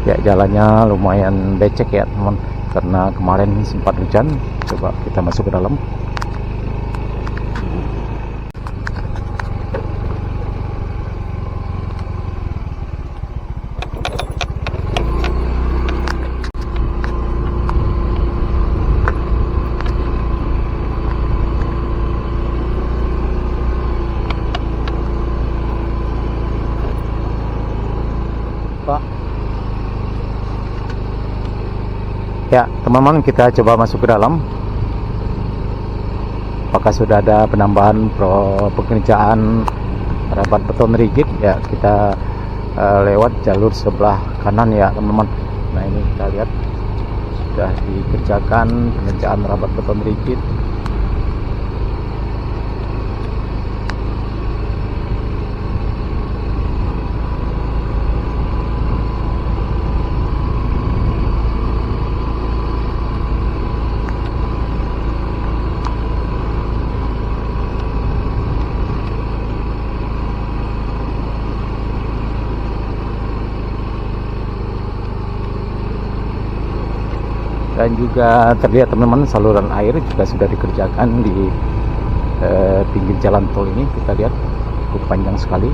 Ya, jalannya lumayan becek ya teman, karena kemarin sempat hujan. Coba kita masuk ke dalam. Pak. Ya, teman-teman, kita coba masuk ke dalam. Apakah sudah ada penambahan pekerjaan rabat beton rigid? Ya, kita lewat jalur sebelah kanan ya, teman-teman. Nah, ini kita lihat sudah dikerjakan pengerjaan rabat beton rigid. Dan juga terlihat teman-teman, saluran air juga sudah dikerjakan di pinggir jalan tol ini. Kita lihat cukup panjang sekali.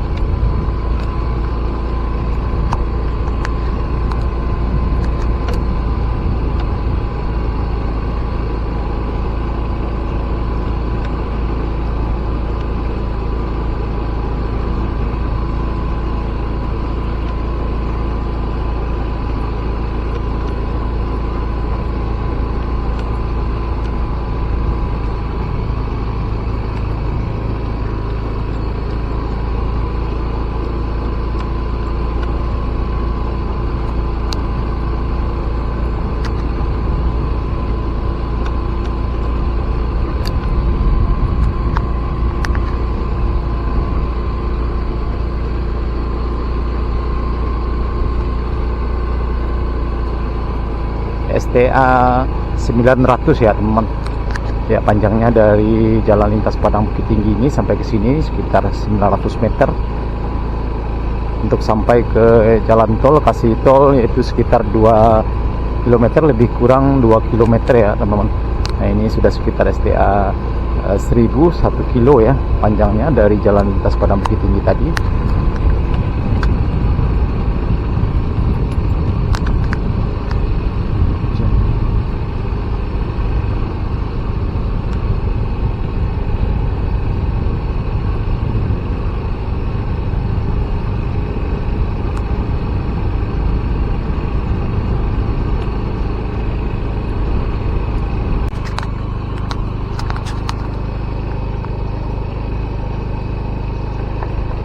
STA 900 ya teman-teman. Ya, panjangnya dari Jalan Lintas Padang Bukit Tinggi ini sampai ke sini sekitar 900 meter. Untuk sampai ke jalan tol Kasih Tol yaitu sekitar 2 km, lebih kurang 2 km ya teman-teman. Nah, ini sudah sekitar STA 1000, 1 kilo ya panjangnya dari Jalan Lintas Padang Bukit Tinggi tadi.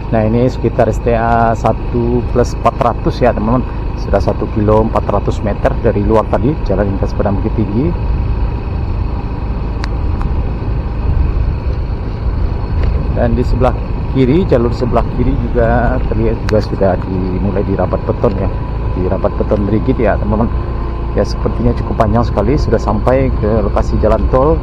Nah, ini sekitar STA 1+400 ya teman-teman. Sudah 1 kilo 400 meter dari luar tadi Jalan Lintas Padang Bukit Tinggi. Dan di sebelah kiri, jalur sebelah kiri juga terlihat juga sudah dimulai dirabat beton ya, dirabat beton rigid ya teman-teman. Ya, sepertinya cukup panjang sekali, sudah sampai ke lokasi jalan tol.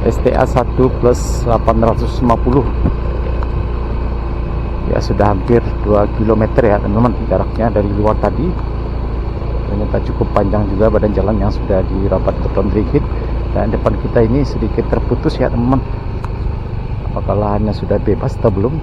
STA 1+850 ya, sudah hampir 2 km ya teman-teman jaraknya dari luar tadi. Ternyata cukup panjang juga badan jalan yang sudah dirabat beton rigid. Dan depan kita ini sedikit terputus ya teman-teman. Apakah lahannya sudah bebas atau belum?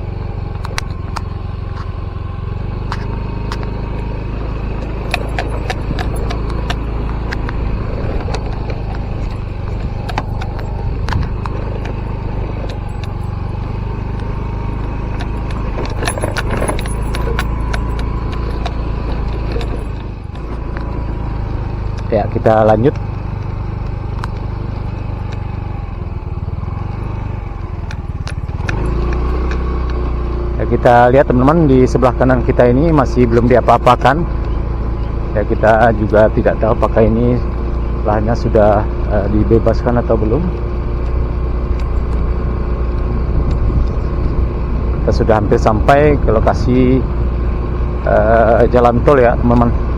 Ya, kita lanjut. Ya, kita lihat teman-teman, di sebelah kanan kita ini masih belum diapa-apakan. Ya, kita juga tidak tahu apakah ini lahannya sudah dibebaskan atau belum. Kita sudah hampir sampai ke lokasi jalan tol ya teman-teman.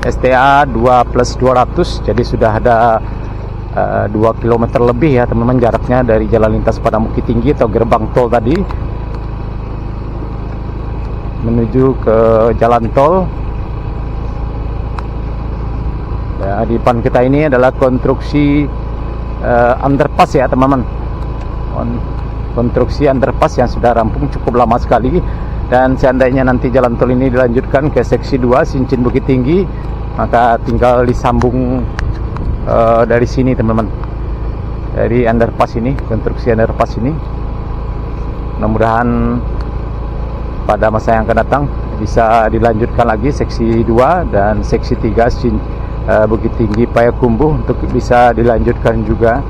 STA 2+200, jadi sudah ada 2 km lebih ya teman-teman jaraknya dari jalan lintas Padang Bukit Tinggi atau gerbang tol tadi menuju ke jalan tol. Ya, di depan kita ini adalah konstruksi underpass ya teman-teman. Konstruksi underpass yang sudah rampung cukup lama sekali, dan seandainya nanti jalan tol ini dilanjutkan ke seksi 2 Sincin Bukit Tinggi, maka tinggal disambung dari sini teman-teman, dari underpass ini, konstruksi underpass ini. Mudah-mudahan pada masa yang akan datang bisa dilanjutkan lagi seksi 2 dan seksi 3 Bukit Tinggi Payakumbuh untuk bisa dilanjutkan juga.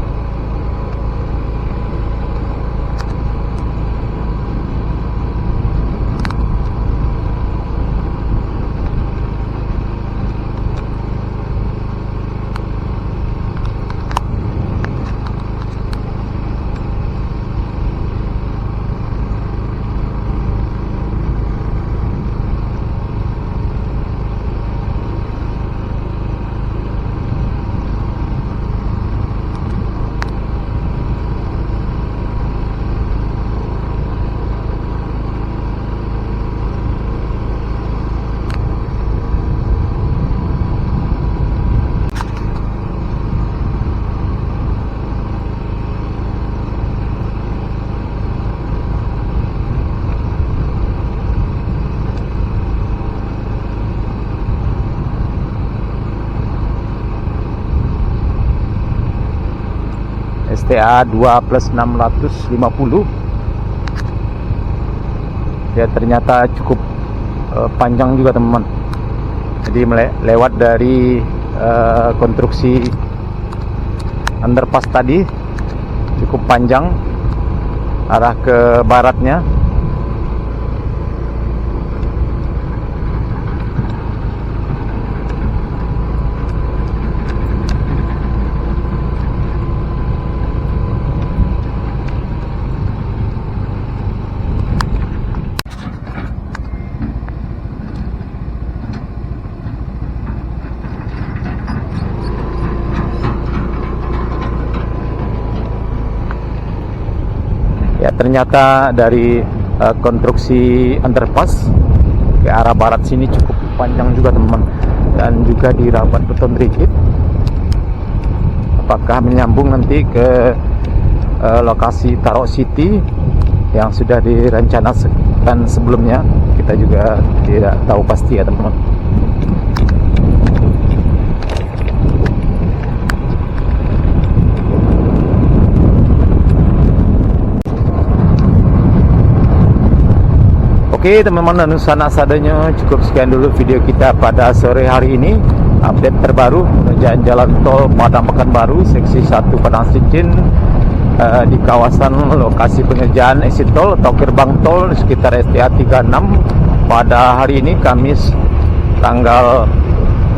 STA 2+650. Ya, ternyata cukup panjang juga teman-teman. Jadi lewat dari konstruksi underpass tadi cukup panjang arah ke baratnya. Ya, ternyata dari konstruksi underpass ke arah barat sini cukup panjang juga teman-teman, dan juga dirapat beton rigid. Apakah menyambung nanti ke lokasi Taro City yang sudah direncanakan sebelumnya, kita juga tidak tahu pasti ya teman-teman. Oke teman-teman, dan sana sadanya cukup sekian dulu video kita pada sore hari ini. Update terbaru pengerjaan jalan tol Padang Pekanbaru seksi 1 Padang Sincin di kawasan lokasi pengerjaan exit tol atau gerbang tol di sekitar STA 36 pada hari ini Kamis tanggal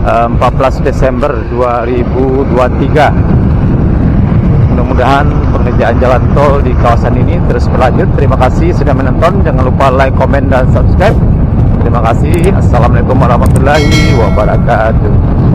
14 Desember 2023. Mudah-mudahan pengerjaan jalan tol di kawasan ini terus berlanjut. Terima kasih sudah menonton. Jangan lupa like, komen, dan subscribe. Terima kasih. Assalamualaikum warahmatullahi wabarakatuh.